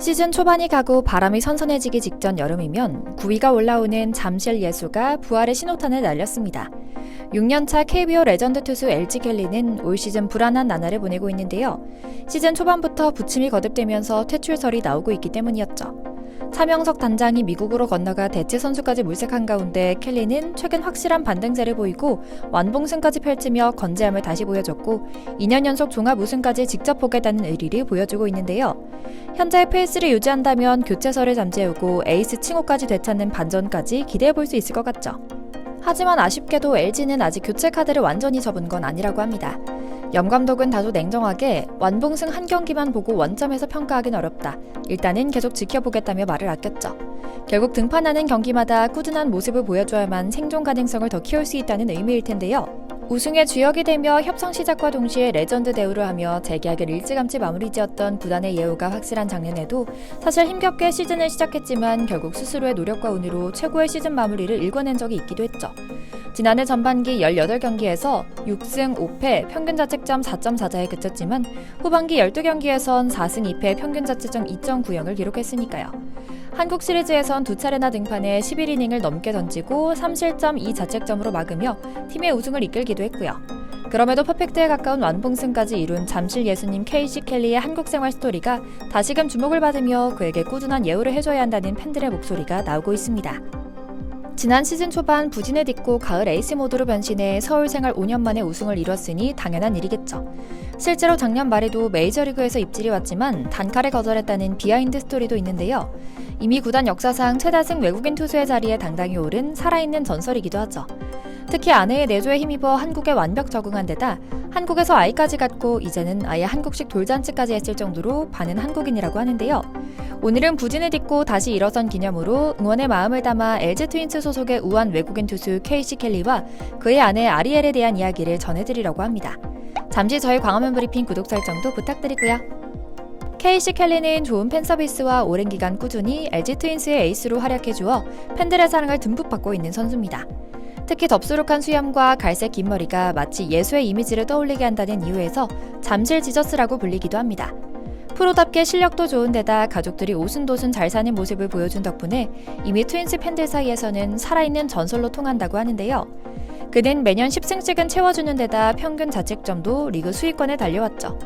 시즌 초반이 가고 바람이 선선해지기 직전 여름이면 구위가 올라오는 잠실 예수가 부활의 신호탄을 날렸습니다. 6년차 KBO 레전드 투수 LG 켈리는 올 시즌 불안한 나날을 보내고 있는데요. 시즌 초반부터 부침이 거듭되면서 퇴출설이 나오고 있기 때문이었죠. 차명석 단장이 미국으로 건너가 대체 선수까지 물색한 가운데 켈리는 최근 확실한 반등세를 보이고 완봉승까지 펼치며 건재함을 다시 보여줬고 2년 연속 종합 우승까지 직접 보겠다는 의리를 보여주고 있는데요. 현재 페이스를 유지한다면 교체설을 잠재우고 에이스 칭호까지 되찾는 반전까지 기대해볼 수 있을 것 같죠. 하지만 아쉽게도 LG는 아직 교체 카드를 완전히 접은 건 아니라고 합니다. 염 감독은 다소 냉정하게 완봉승 한 경기만 보고 원점에서 평가하긴 어렵다. 일단은 계속 지켜보겠다며 말을 아꼈죠. 결국 등판하는 경기마다 꾸준한 모습을 보여줘야만 생존 가능성을 더 키울 수 있다는 의미일 텐데요. 우승의 주역이 되며 협상 시작과 동시에 레전드 대우를 하며 재계약을 일찌감치 마무리지었던 구단의 예우가 확실한 작년에도 사실 힘겹게 시즌을 시작했지만 결국 스스로의 노력과 운으로 최고의 시즌 마무리를 일궈낸 적이 있기도 했죠. 지난해 전반기 18경기에서 6승 5패 평균 자책점 4.4자에 그쳤지만 후반기 12경기에선 4승 2패 평균 자책점 2.90을 기록했으니까요. 한국 시리즈에선 두 차례나 등판해 11이닝을 넘게 던지고 3실점 2자책점으로 막으며 팀의 우승을 이끌기도 했고요. 그럼에도 퍼펙트에 가까운 완봉승까지 이룬 잠실 예수님 KC 켈리의 한국 생활 스토리가 다시금 주목을 받으며 그에게 꾸준한 예우를 해줘야 한다는 팬들의 목소리가 나오고 있습니다. 지난 시즌 초반 부진을 딛고 가을 에이스 모드로 변신해 서울 생활 5년 만에 우승을 이뤘으니 당연한 일이겠죠. 실제로 작년 말에도 메이저리그에서 입질이 왔지만 단칼에 거절했다는 비하인드 스토리도 있는데요. 이미 구단 역사상 최다승 외국인 투수의 자리에 당당히 오른 살아있는 전설이기도 하죠. 특히 아내의 내조에 힘입어 한국에 완벽 적응한 데다 한국에서 아이까지 갖고 이제는 아예 한국식 돌잔치까지 했을 정도로 반은 한국인이라고 하는데요. 오늘은 부진을 딛고 다시 일어선 기념으로 응원의 마음을 담아 LG 트윈스 소속의 우한 외국인 투수 KC 켈리와 그의 아내 아리엘에 대한 이야기를 전해드리려고 합니다. 잠시 저희 광화문 브리핑 구독 설정도 부탁드리고요. KC 켈리는 좋은 팬 서비스와 오랜 기간 꾸준히 LG 트윈스의 에이스로 활약해주어 팬들의 사랑을 듬뿍 받고 있는 선수입니다. 특히 덥수룩한 수염과 갈색 긴 머리가 마치 예수의 이미지를 떠올리게 한다는 이유에서 잠실 지저스라고 불리기도 합니다. 프로답게 실력도 좋은 데다 가족들이 오순도순 잘 사는 모습을 보여준 덕분에 이미 트윈스 팬들 사이에서는 살아있는 전설로 통한다고 하는데요. 그는 매년 10승씩은 채워주는 데다 평균 자책점도 리그 수위권에 달려왔죠.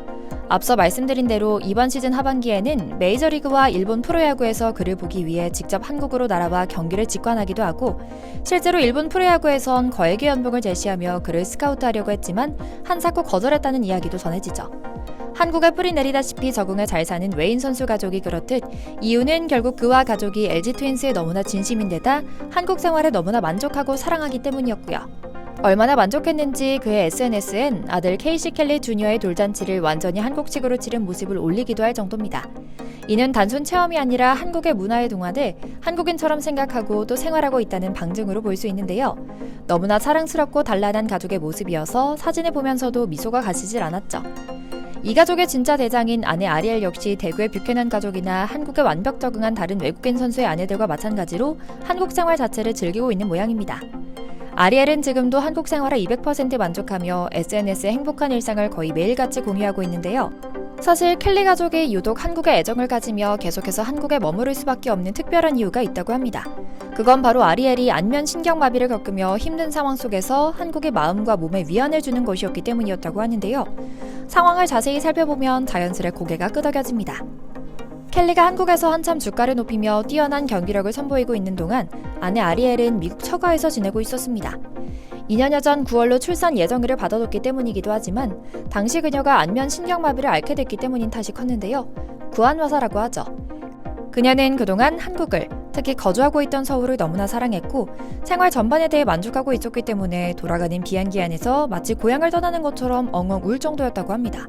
앞서 말씀드린 대로 이번 시즌 하반기에는 메이저리그와 일본 프로야구에서 그를 보기 위해 직접 한국으로 날아와 경기를 직관하기도 하고 실제로 일본 프로야구에선 거액의 연봉을 제시하며 그를 스카우트하려고 했지만 한사코 거절했다는 이야기도 전해지죠. 한국에 뿌리 내리다시피 적응을 잘 사는 웨인 선수 가족이 그렇듯 이유는 결국 그와 가족이 LG 트윈스에 너무나 진심인데다 한국 생활에 너무나 만족하고 사랑하기 때문이었고요. 얼마나 만족했는지 그의 SNS엔 아들 KC 켈리 주니어의 돌잔치를 완전히 한국식으로 치른 모습을 올리기도 할 정도입니다. 이는 단순 체험이 아니라 한국의 문화에 동화돼 한국인처럼 생각하고 또 생활하고 있다는 방증으로 볼 수 있는데요. 너무나 사랑스럽고 단란한 가족의 모습이어서 사진을 보면서도 미소가 가시질 않았죠. 이 가족의 진짜 대장인 아내 아리엘 역시 대구의 뷰캐넌 가족이나 한국에 완벽 적응한 다른 외국인 선수의 아내들과 마찬가지로 한국 생활 자체를 즐기고 있는 모양입니다. 아리엘은 지금도 한국 생활에 200% 만족하며 SNS에 행복한 일상을 거의 매일같이 공유하고 있는데요. 사실 켈리 가족이 유독 한국에 애정을 가지며 계속해서 한국에 머무를 수밖에 없는 특별한 이유가 있다고 합니다. 그건 바로 아리엘이 안면 신경마비를 겪으며 힘든 상황 속에서 한국의 마음과 몸에 위안을 주는 것이었기 때문이었다고 하는데요. 상황을 자세히 살펴보면 자연스레 고개가 끄덕여집니다. 켈리가 한국에서 한참 주가를 높이며 뛰어난 경기력을 선보이고 있는 동안 아내 아리엘은 미국 처가에서 지내고 있었습니다. 2년여 전 9월로 출산 예정일을 받아뒀기 때문이기도 하지만 당시 그녀가 안면 신경마비를 앓게 됐기 때문인 탓이 컸는데요. 구한화사라고 하죠. 그녀는 그동안 한국을, 특히 거주하고 있던 서울을 너무나 사랑했고 생활 전반에 대해 만족하고 있었기 때문에 돌아가는 비행기 안에서 마치 고향을 떠나는 것처럼 엉엉 울 정도였다고 합니다.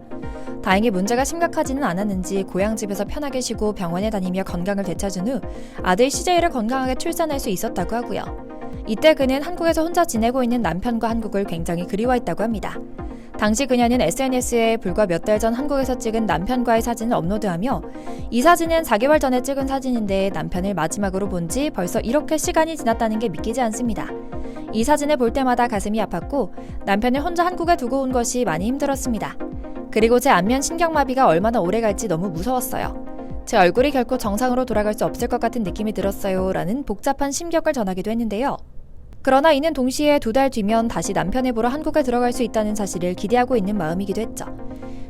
다행히 문제가 심각하지는 않았는지 고향집에서 편하게 쉬고 병원에 다니며 건강을 되찾은 후 아들 CJ를 건강하게 출산할 수 있었다고 하고요. 이때 그는 한국에서 혼자 지내고 있는 남편과 한국을 굉장히 그리워했다고 합니다. 당시 그녀는 SNS에 불과 몇 달 전 한국에서 찍은 남편과의 사진을 업로드하며 이 사진은 4개월 전에 찍은 사진인데 남편을 마지막으로 본 지 벌써 이렇게 시간이 지났다는 게 믿기지 않습니다. 이 사진을 볼 때마다 가슴이 아팠고 남편을 혼자 한국에 두고 온 것이 많이 힘들었습니다. 그리고 제 안면 신경마비가 얼마나 오래 갈지 너무 무서웠어요. 제 얼굴이 결코 정상으로 돌아갈 수 없을 것 같은 느낌이 들었어요 라는 복잡한 심경을 전하기도 했는데요. 그러나 이는 동시에 2달 뒤면 다시 남편을 보러 한국에 들어갈 수 있다는 사실을 기대하고 있는 마음이기도 했죠.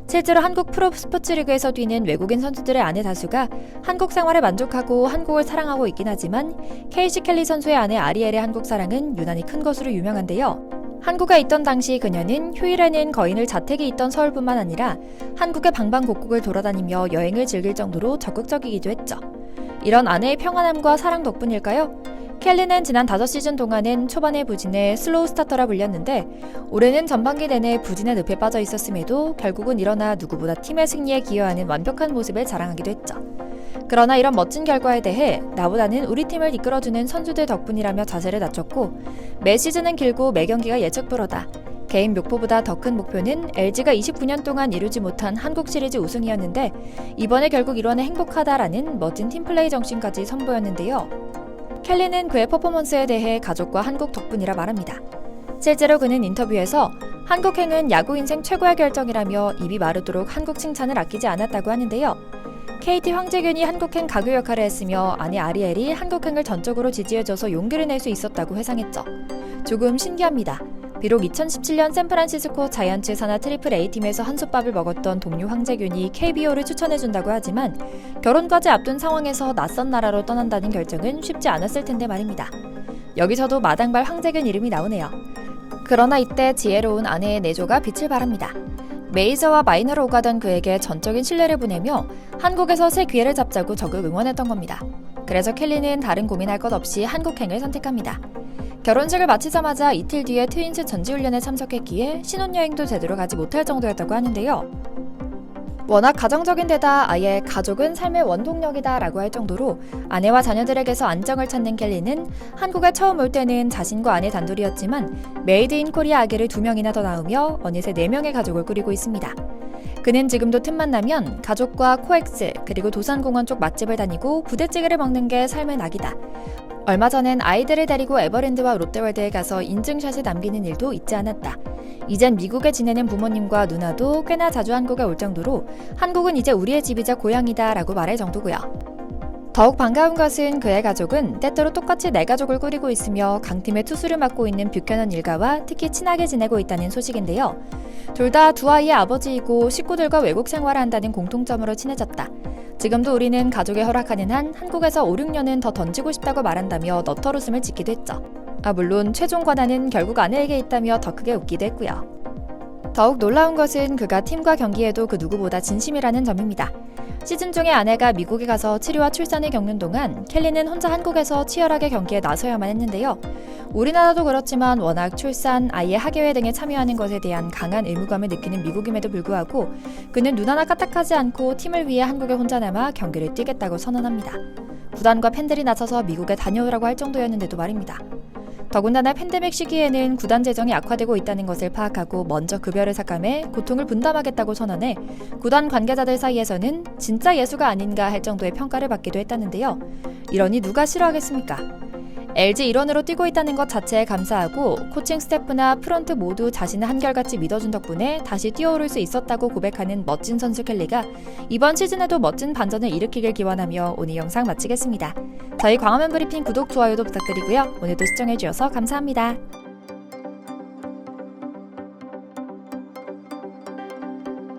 실제로 한국 프로 스포츠리그에서 뛰는 외국인 선수들의 아내 다수가 한국 생활에 만족하고 한국을 사랑하고 있긴 하지만 케이시 켈리 선수의 아내 아리엘의 한국 사랑은 유난히 큰 것으로 유명한데요. 한국에 있던 당시 그녀는 휴일에는 거인을 자택에 있던 서울뿐만 아니라 한국의 방방곡곡을 돌아다니며 여행을 즐길 정도로 적극적이기도 했죠. 이런 아내의 평안함과 사랑 덕분일까요? 켈리는 지난 5시즌 동안은 초반의 부진에 슬로우 스타터라 불렸는데 올해는 전반기 내내 부진의 늪에 빠져 있었음에도 결국은 일어나 누구보다 팀의 승리에 기여하는 완벽한 모습을 자랑하기도 했죠. 그러나 이런 멋진 결과에 대해 나보다는 우리 팀을 이끌어주는 선수들 덕분이라며 자세를 낮췄고 매 시즌은 길고 매 경기가 예측 불허다. 개인 목표보다 더 큰 목표는 LG가 29년 동안 이루지 못한 한국 시리즈 우승이었는데 이번에 결국 이뤄내 행복하다라는 멋진 팀플레이 정신까지 선보였는데요. 켈리는 그의 퍼포먼스에 대해 가족과 한국 덕분이라 말합니다. 실제로 그는 인터뷰에서 한국행은 야구 인생 최고의 결정이라며 입이 마르도록 한국 칭찬을 아끼지 않았다고 하는데요. KT 황재균이 한국행 가교 역할을 했으며 아내 아리엘이 한국행을 전적으로 지지해줘서 용기를 낼 수 있었다고 회상했죠. 조금 신기합니다. 비록 2017년 샌프란시스코 자이언츠 산하 트리플 A팀에서 한솥밥을 먹었던 동료 황재균이 KBO를 추천해준다고 하지만 결혼까지 앞둔 상황에서 낯선 나라로 떠난다는 결정은 쉽지 않았을 텐데 말입니다. 여기서도 마당발 황재균 이름이 나오네요. 그러나 이때 지혜로운 아내의 내조가 빛을 발합니다. 메이저와 마이너로 오가던 그에게 전적인 신뢰를 보내며 한국에서 새 기회를 잡자고 적극 응원했던 겁니다. 그래서 켈리는 다른 고민할 것 없이 한국행을 선택합니다. 결혼식을 마치자마자 이틀 뒤에 트윈스 전지훈련에 참석했기에 신혼여행도 제대로 가지 못할 정도였다고 하는데요. 워낙 가정적인 데다 아예 가족은 삶의 원동력이다 라고 할 정도로 아내와 자녀들에게서 안정을 찾는 켈리는 한국에 처음 올 때는 자신과 아내 단둘이었지만 메이드 인 코리아 아기를 2명이나 더 낳으며 어느새 4명의 가족을 꾸리고 있습니다. 그는 지금도 틈만 나면 가족과 코엑스 그리고 도산공원 쪽 맛집을 다니고 부대찌개를 먹는 게 삶의 낙이다. 얼마 전엔 아이들을 데리고 에버랜드와 롯데월드에 가서 인증샷을 남기는 일도 잊지 않았다. 이젠 미국에 지내는 부모님과 누나도 꽤나 자주 한국에 올 정도로 한국은 이제 우리의 집이자 고향이다 라고 말할 정도고요. 더욱 반가운 것은 그의 가족은 때때로 똑같이 내 가족을 꾸리고 있으며 강팀의 투수를 맡고 있는 뷰캐넌 일가와 특히 친하게 지내고 있다는 소식인데요. 둘 다 두 아이의 아버지이고 식구들과 외국 생활을 한다는 공통점으로 친해졌다. 지금도 우리는 가족이 허락하는 한 한국에서 5, 6년은 더 던지고 싶다고 말한다며 너털웃음을 짓기도 했죠. 물론 최종 권한은 결국 아내에게 있다며 더 크게 웃기도 했고요. 더욱 놀라운 것은 그가 팀과 경기에도 그 누구보다 진심이라는 점입니다. 시즌 중에 아내가 미국에 가서 치료와 출산을 겪는 동안 켈리는 혼자 한국에서 치열하게 경기에 나서야만 했는데요. 우리나라도 그렇지만 워낙 출산, 아이의 학예회 등에 참여하는 것에 대한 강한 의무감을 느끼는 미국임에도 불구하고 그는 눈 하나 까딱하지 않고 팀을 위해 한국에 혼자 남아 경기를 뛰겠다고 선언합니다. 구단과 팬들이 나서서 미국에 다녀오라고 할 정도였는데도 말입니다. 더군다나 팬데믹 시기에는 구단 재정이 악화되고 있다는 것을 파악하고 먼저 급여를 삭감해 고통을 분담하겠다고 선언해 구단 관계자들 사이에서는 진짜 예수가 아닌가 할 정도의 평가를 받기도 했다는데요. 이러니 누가 싫어하겠습니까? LG 일원으로 뛰고 있다는 것 자체에 감사하고 코칭 스태프나 프런트 모두 자신을 한결같이 믿어준 덕분에 다시 뛰어오를 수 있었다고 고백하는 멋진 선수 켈리가 이번 시즌에도 멋진 반전을 일으키길 기원하며 오늘 영상 마치겠습니다. 저희 광화문 브리핑 구독, 좋아요도 부탁드리고요. 오늘도 시청해주셔서 감사합니다.